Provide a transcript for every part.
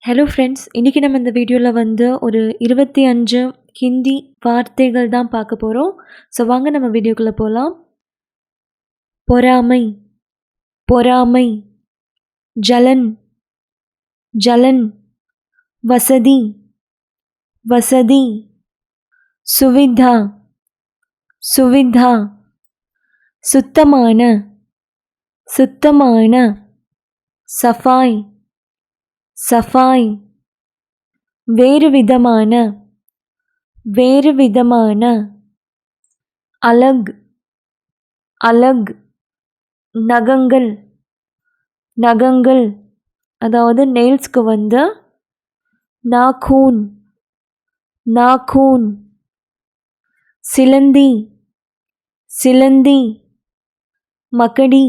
Hello friends, இன்றைக்கி நம்ம இந்த வீடியோவில் வந்து ஒரு 25 ஹிந்தி வார்த்தைகள் தான் பார்க்க போகிறோம். ஸோ வாங்க நம்ம வீடியோக்குள்ளே போகலாம். பொறாமை, பொறாமை. ஜலன், ஜலன். வசதி, வசதி. சுவிதா, சுவிதா. சுத்தமான, சுத்தமான. சஃபாய், சஃபாய். வேறு விதமான, வேறு விதமான. அலக், அலக். நகங்கள், நகங்கள். அதாவது நெயில்ஸ்க்கு வந்து நாகூன், நாகூன். சிலந்தி, சிலந்தி. மக்கடி,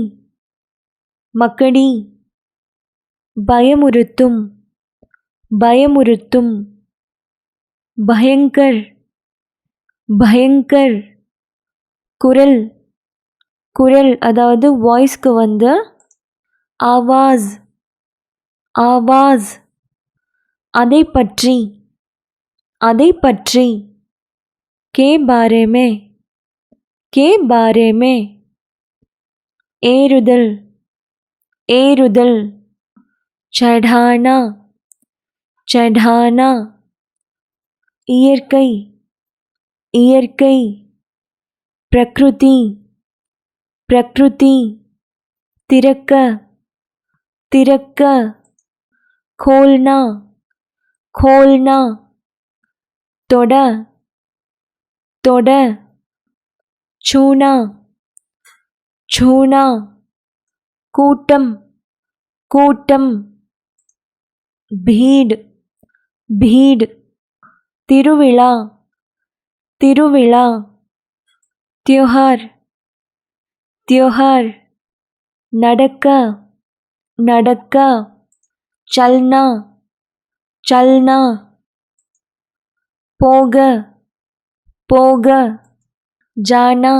மக்கடி. பயமுறுத்தும், பயமுறுத்தும். பயங்கர், பயங்கர். குரல், குரல். அதாவது வாய்ஸ்க்கு வந்து ஆவாஸ், ஆவாஸ். அதை பற்றி, அதை பற்றி. கே பாரே மே, கே பாரே மே. ஏறுதல், ஏறுதல். चढ़ाना, चढ़ाना. இயற்கை, இயற்கை. பிரக்ருதி, பிரக்ருதி. திரக்க, திரக்க. खोलना, खोलना. தொட, தொட. छूना, छूना. கூட்டம், கூட்டம். भीड़, भीड़. तिरुविழா, तिरुविழா. त्योहार, त्योहार. நடக்க, நடக்க. चलना, चलना. போக, போக. जाना,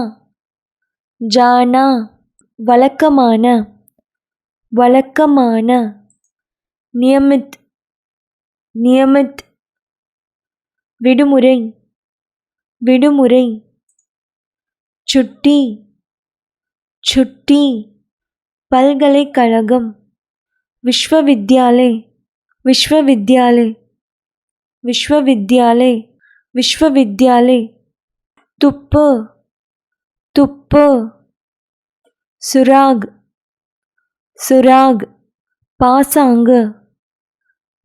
जाना. வழக்கமான, வழக்கமான. நியமித், நியமித். விடுமுறை, விடுமுறை. சுட்டி, சுட்டி. பல்கலைக்கழகம். விஸ்வவித்யாலय, விஸ்வவித்யாலय, விஸ்வவித்யாலय, விஸ்வவித்யாலय. துப்பு, துப்பு. சுராக், சுராக். பாசாங்கு,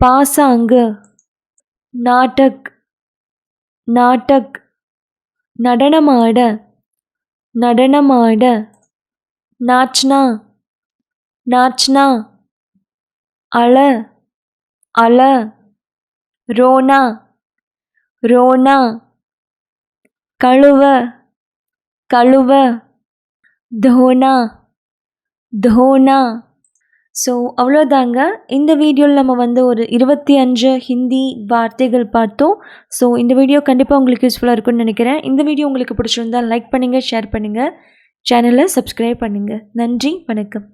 பாசாங்கு. நாடக், நாடக். நடனமாட, நடனமாட. நாச்னா, நாச்னா. அழ, அழ. ரோனா, ரோனா. கழுவ, கழுவ. தோனா, தோனா. ஸோ அவ்வளோதாங்க. இந்த வீடியோவில் நம்ம வந்து ஒரு 25 ஹிந்தி வார்த்தைகள் பார்த்தோம். ஸோ இந்த வீடியோ கண்டிப்பாக உங்களுக்கு யூஸ்ஃபுல்லாக இருக்கும்னு நினைக்கிறேன். இந்த வீடியோ உங்களுக்கு பிடிச்சிருந்தால் லைக் பண்ணுங்கள், ஷேர் பண்ணுங்கள், சேனலை சப்ஸ்கிரைப் பண்ணுங்கள். நன்றி, வணக்கம்.